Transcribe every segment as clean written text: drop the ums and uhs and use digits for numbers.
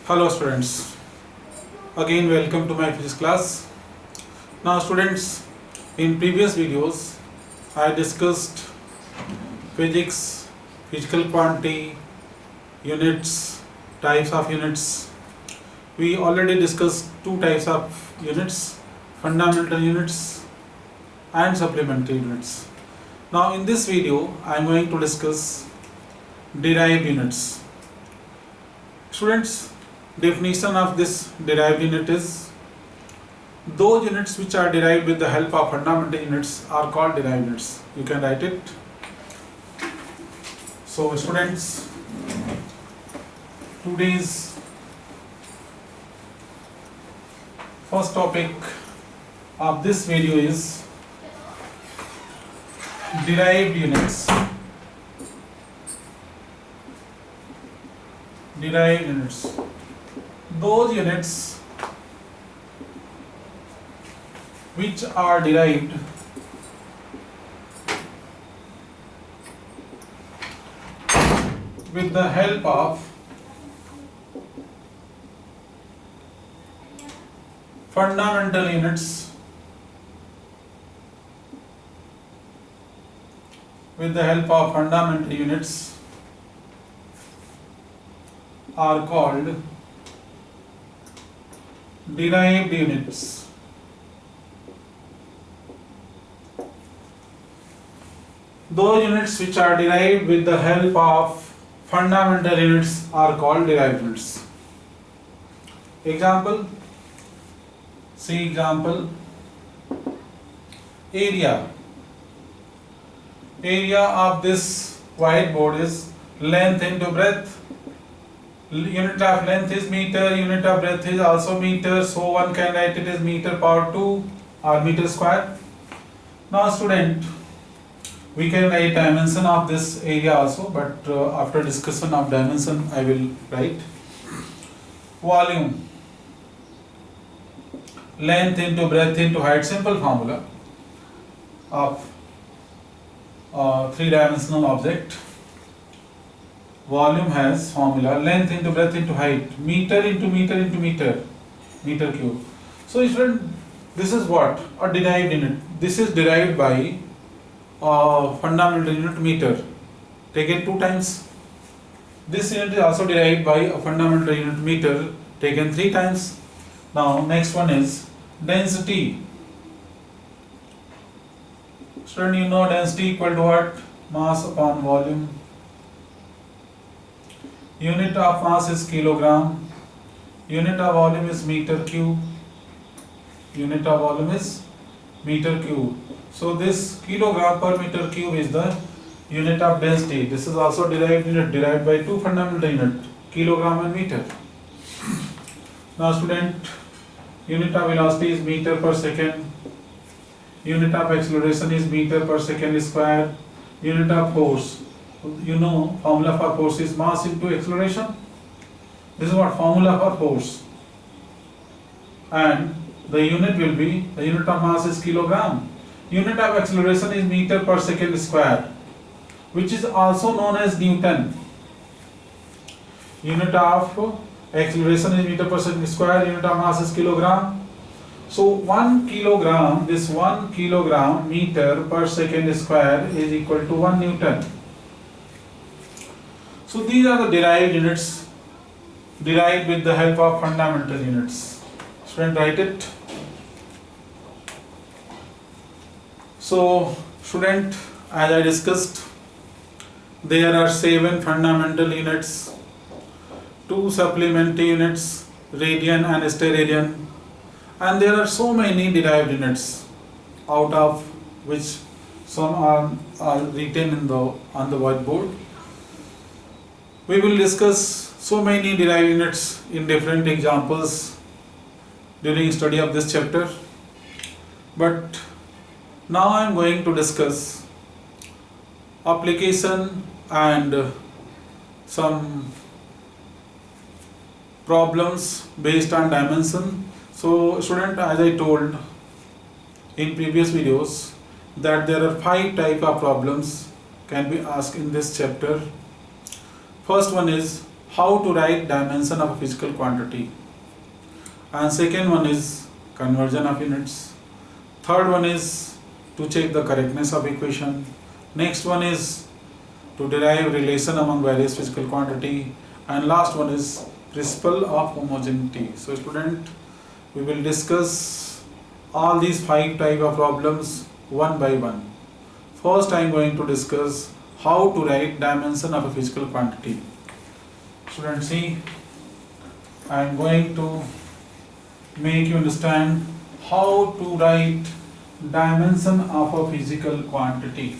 Hello students, again welcome to my physics class. Now students, in previous videos I discussed physics, physical quantity, units, types of units. We already discussed two types of units, fundamental units and supplementary units. Now in this video I am going to discuss derived units. Students, definition of this derived unit is those units which are derived with the help of fundamental units are called derived units. You can write it. So students, today's first topic of this video is derived units. Derived units. Those units which are derived with the help of fundamental units, are called derived units. Those units which are derived with the help of fundamental units are called derived units. Example, see example, area. Area of this whiteboard is length into breadth. Unit of length is meter, unit of breadth is also meter, so one can write it as meter power 2 or meter square. Now student, we can write dimension of this area also, but after discussion of dimension I will write. Volume, length into breadth into height, simple formula of three-dimensional object. Volume has formula length into breadth into height, meter into meter into meter, meter cube. So student, this is what? A derived unit. This is derived by fundamental unit meter, taken 2 times. This unit is also derived by a fundamental unit meter, taken 3 times. Now next one is density. Student, you know density equal to what? Mass upon volume. Unit of mass is kilogram. Unit of volume is meter cube. Unit of volume is meter cube. So this kilogram per meter cube is the unit of density. This is also derived unit, derived by 2 fundamental units, kilogram and meter. Now student, unit of velocity is meter per second. Unit of acceleration is meter per second square. Unit of force, you know formula for force is mass into acceleration. This is what formula for force. And the unit will be, the unit of mass is kilogram. Unit of acceleration is meter per second square, which is also known as Newton. Unit of acceleration is meter per second square, unit of mass is kilogram. So 1 kilogram, this 1 kilogram meter per second square is equal to 1 Newton. So these are the derived units, derived with the help of fundamental units. Student, write it. So student, as I discussed, there are 7 fundamental units, 2 supplementary units, radian and steradian, and there are so many derived units, out of which some are written in on the whiteboard. We will discuss so many derived units in different examples during study of this chapter, but now I am going to discuss application and some problems based on dimension. So student, as I told in previous videos, that there are 5 type of problems can be asked in this chapter. First one is how to write dimension of a physical quantity, and second one is conversion of units, third one is to check the correctness of equation, next one is to derive relation among various physical quantity, and last one is principle of homogeneity. So student, we will discuss all these 5 type of problems one by one. First I am going to discuss how to write dimension of a physical quantity. Student, see, I am going to make you understand how to write dimension of a physical quantity.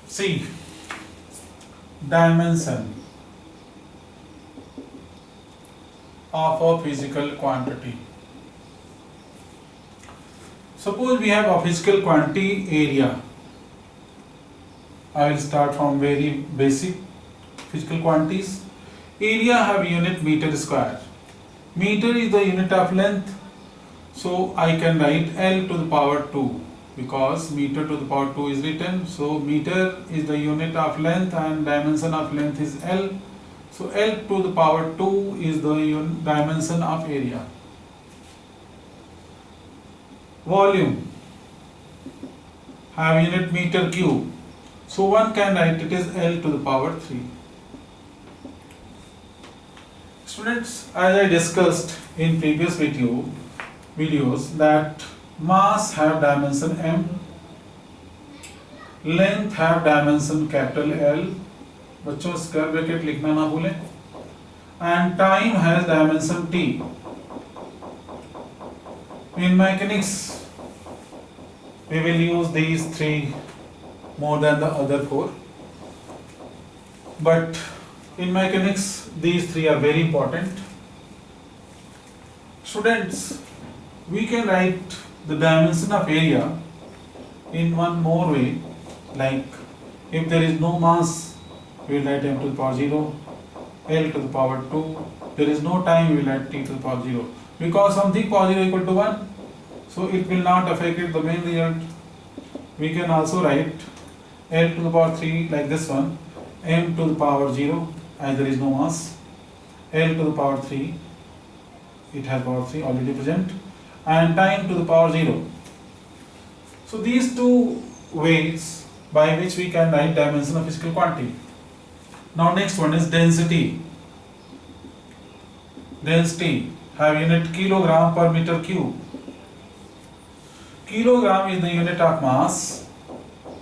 See, dimension of a physical quantity. Suppose we have a physical quantity area. I will start from very basic physical quantities. Area have unit meter square. Meter is the unit of length, so I can write L to the power 2 because meter to the power 2 is written. So meter is the unit of length and dimension of length is L. So L to the power 2 is the dimension of area. Volume have unit meter cube. So one can write it is L to the power 3. Students, as I discussed in previous videos that mass have dimension m, length have dimension capital L, बच्चों square bracket लिखना ना भूलें, and time has dimension t. In mechanics, we will use these 3 more than the other 4, but in mechanics these 3 are very important. Students, we can write the dimension of area in one more way, like if there is no mass, we will write m to the power 0, L to the power 2, there is no time, we will write t to the power 0, because something power 0 equal to 1, so it will not affect the main result. We can also write L to the power 3 like this one, m to the power 0 as there is no mass, L to the power 3, it has power 3 already present, and time to the power 0. So these 2 ways by which we can write dimension of physical quantity. Now next one is density. Density have unit kilogram per meter cube. Kilogram is the unit of mass,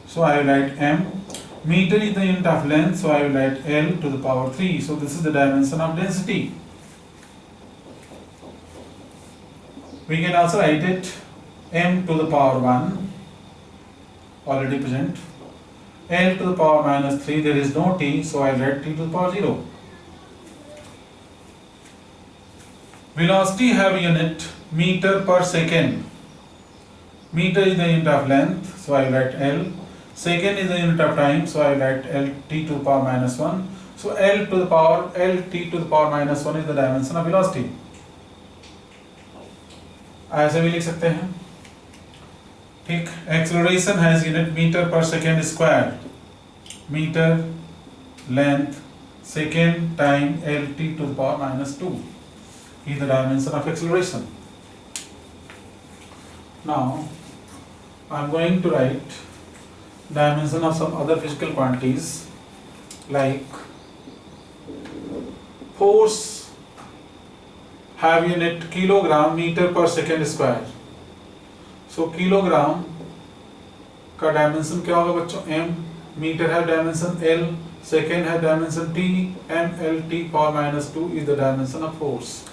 so I will write m. Meter is the unit of length, so I will write L to the power 3. So this is the dimension of density. We can also write it m to the power 1, already present. L to the power minus 3, there is no t, so I will write t to the power 0. Velocity have unit meter per second. Meter is the unit of length, so I will write L. Second is the unit of time, so I will write L t to the power minus 1. So L to the power L t to the power minus 1 is the dimension of velocity. ऐसे भी लिख सकते हैं, ठीक. Acceleration has unit meter per second square. Meter, length, second, time, L t to the power minus 2 is the dimension of acceleration. Now I am going to write dimension of some other physical quantities like force have unit kilogram meter per second square. So kilogram का dimension क्या होगा बच्चों, m, metre है dimension l, second है dimension t, m l t power minus 2 is the dimension of force.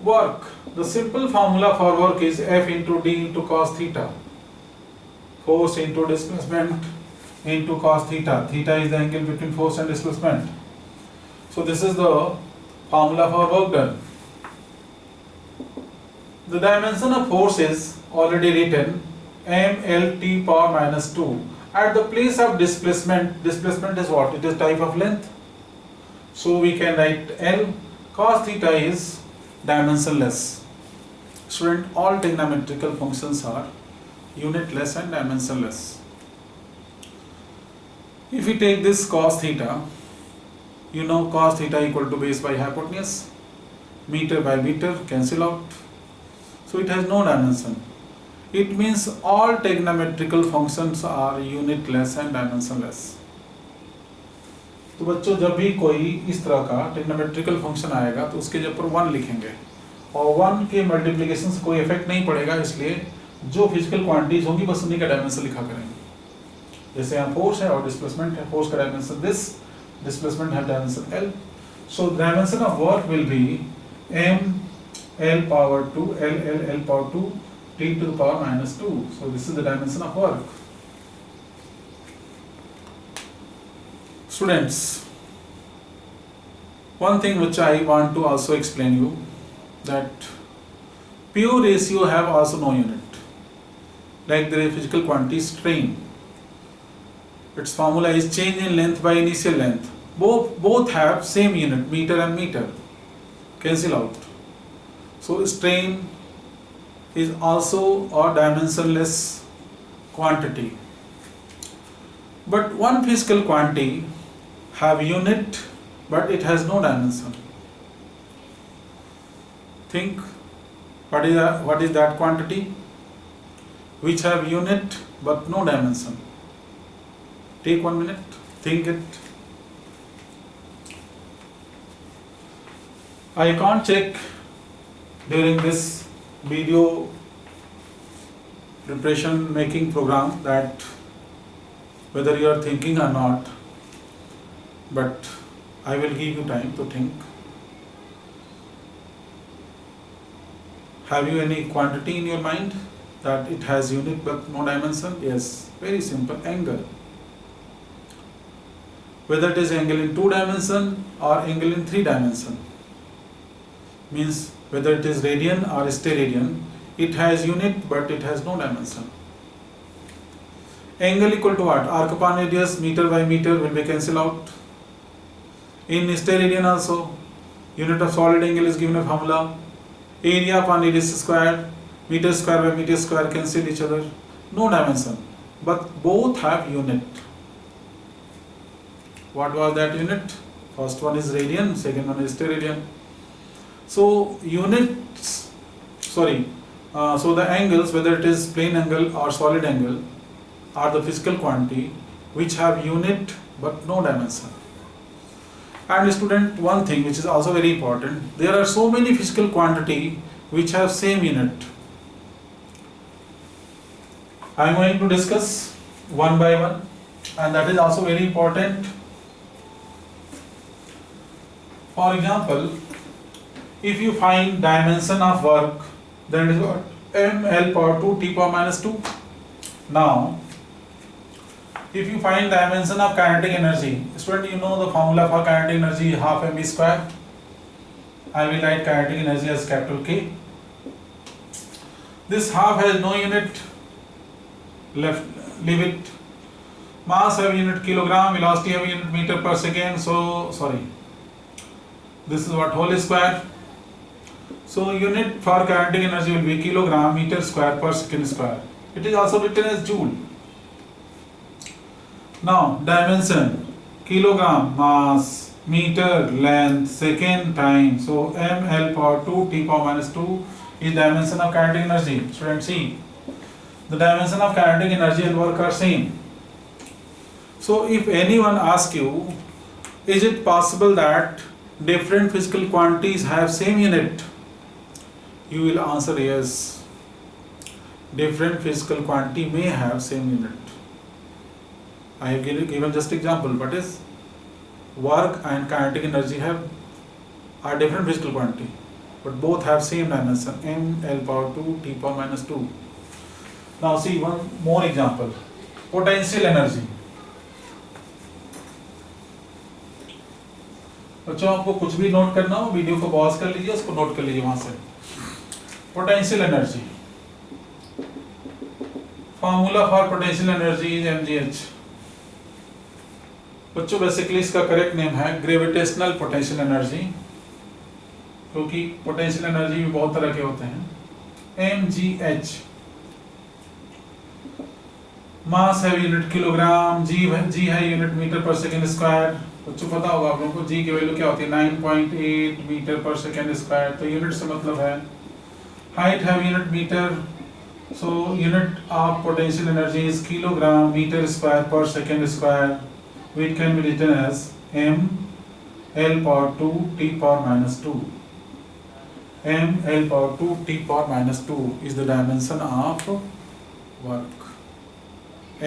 Work, the simple formula for work is F into D into cos theta. Force into displacement into cos theta. Theta is the angle between force and displacement. So this is the formula for work done. The dimension of force is already written, m l t power minus 2. At the place of displacement, displacement is what? It is type of length. So we can write L. Cos theta is dimensionless. Student, all trigonometrical functions are unitless and dimensionless. If we take this cos theta, you know cos theta equal to base by hypotenuse, meter by meter cancel out, so it has no dimension. It means all trigonometrical functions are unitless and dimensionless. तो बच्चों जब भी कोई इस तरह का trigonometrical function आएगा तो उसके जब पर 1 लिखेंगे और 1 के मल्टीप्लिकेशन से कोई इफेक्ट नहीं पड़ेगा, इसलिए जो फिजिकल क्वांटिटीज होंगी बस उन्हीं का डायमेंशन लिखा करेंगे. जैसे यहाँ फोर्स है और डिस्प्लेसमेंट है, फोर्स का डायमेंशन दिस, डिस्प्लेसमेंट है dimension L. So dimension of work will be m l power 2 l power 2 t to the power minus 2. So this is the dimension of work. Students, one thing which I want to also explain you, that pure ratio have also no unit. Like the physical quantity strain, its formula is change in length by initial length. Both have same unit, meter and meter. Cancel out. So strain is also a dimensionless quantity. But one physical quantity have unit, but it has no dimension. Think, what is that quantity which have unit but no dimension? Take 1 minute, think it. I can't check during this video preparation making program that whether you are thinking or not, but I will give you time to think. Have you any quantity in your mind that it has unit but no dimension? Yes, very simple, angle. Whether it is angle in 2 dimension or angle in 3 dimension, means whether it is radian or steradian, it has unit but it has no dimension. Angle equal to what? Arc upon radius, meter by meter will be cancelled out. In steradian also, unit of solid angle is given a formula. Area upon radius square, meter square by meter square cancel each other. No dimension, but both have unit. What was that unit? First one is radian, second one is steradian. So units, so the angles, whether it is plane angle or solid angle, are the physical quantity which have unit but no dimension. And student, one thing which is also very important, there are so many physical quantity which have same unit. I am going to discuss one by one, and that is also very important. For example, if you find dimension of work, then it is what? ml power 2 t power minus 2. Now, if you find dimension of kinetic energy, student, you know the formula for kinetic energy, half mv square. I will write kinetic energy as capital K. This half has no unit, leave it. Mass have unit kilogram, velocity have unit meter per second. So this is what? Whole square. So unit for kinetic energy will be kilogram meter square per second square. It is also written as joule. Now dimension, kilogram mass, meter length, second time. So ml power 2 t power minus 2 is dimension of kinetic energy. Student, see, the dimension of kinetic energy and work are same. So if anyone asks you, is it possible that different physical quantities have same unit? You will answer yes. Different physical quantity may have same unit. I have given just example, but is work and kinetic energy are different physical quantity, but both have same dimension, ml power 2 t power minus 2. Now see one more example, potential energy. बच्चों, आपको कुछ भी note करना हो, video को pause कर लीजिए, उसको नोट कर लीजिए वहां से. Potential energy, formula for potential energy is mgh. बच्चों बेसिकली इसका करेक्ट नेम है ग्रेविटेशनल पोटेंशियल एनर्जी, क्योंकि पोटेंशियल एनर्जी भी बहुत तरह के होते हैं. mgh मास है यूनिट किलोग्राम, जी है यूनिट मीटर पर सेकेंड स्क्वायर। बच्चों पता होगा आप लोगों को जी की वैल्यू क्या होती है 9.8 मीटर पर सेकेंड स्क्वायर, तो यूनिट से मतलब है। हाइट है unit metre, so unit of potential energy is kilogram meter square per second square, which can be written as m L power 2 t power minus 2. m L power 2 t power minus 2 is the dimension of work.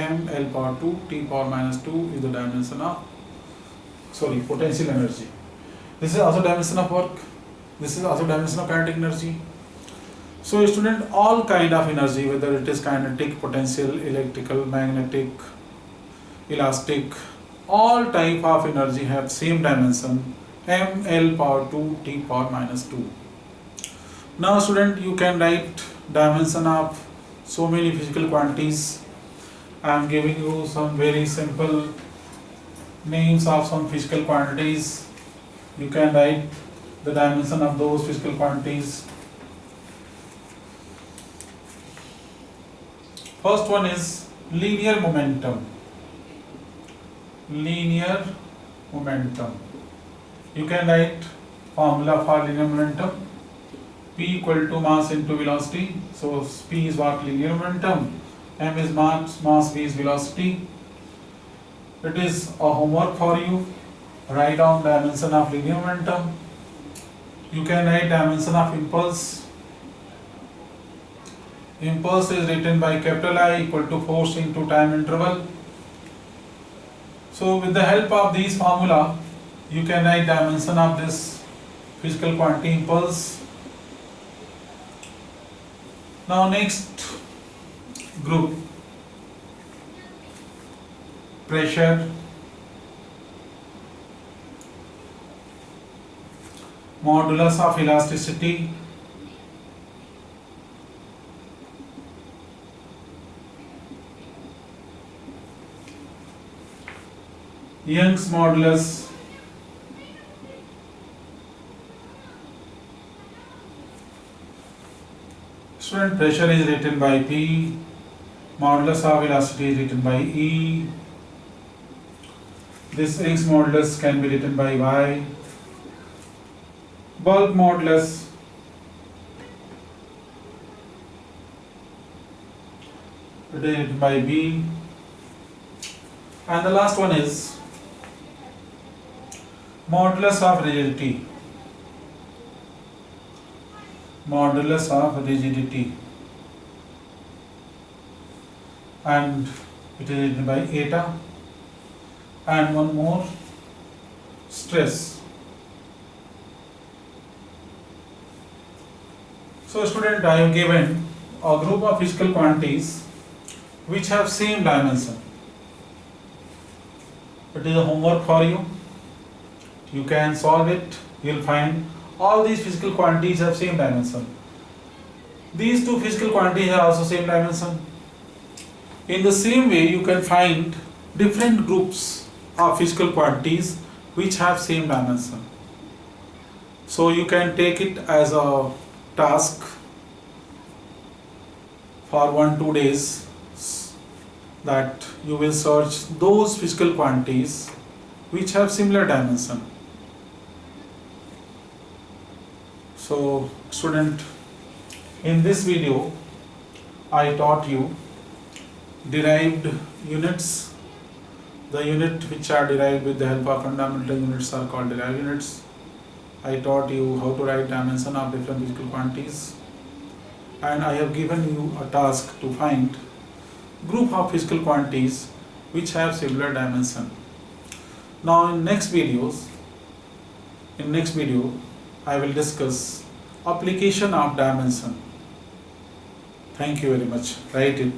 m L power 2 t power minus 2 is the dimension of potential energy. This is also dimension of work. This is also dimension of kinetic energy. So student, all kind of energy, whether it is kinetic, potential, electrical, magnetic, elastic, all type of energy have same dimension, m L power 2 t power minus 2. Now student, you can write dimension of so many physical quantities. I am giving you some very simple names of some physical quantities. You can write the dimension of those physical quantities. First one is linear momentum. Linear momentum. You can write formula for linear momentum. P equal to mass into velocity. So P is what? Linear momentum. M is mass, V is velocity. It is a homework for you. Write down dimension of linear momentum. You can write dimension of impulse. Impulse is written by capital I equal to force into time interval. So with the help of these formula, you can write dimension of this physical quantity impulse. Now next group, pressure, modulus of elasticity, Young's modulus, student, pressure is written by P, modulus of velocity is written by E, this Young's modulus can be written by Y, bulk modulus it is written by B, and the last one is modulus of rigidity. Modulus of rigidity, and it is written by eta, and one more, stress. So student, I have given a group of physical quantities which have same dimension. It is a homework for you. You can solve it. You will find all these physical quantities have same dimension. These two physical quantities have also same dimension. In the same way, you can find different groups of physical quantities which have same dimension. So you can take it as a task for 1-2 days, that you will search those physical quantities which have similar dimension. So student, in this video I taught you derived units. The unit which are derived with the help of fundamental units are called derived units. I taught you how to write dimension of different physical quantities, and I have given you a task to find group of physical quantities which have similar dimension. Now in next video I will discuss application of dimension. Thank you very much. Write it.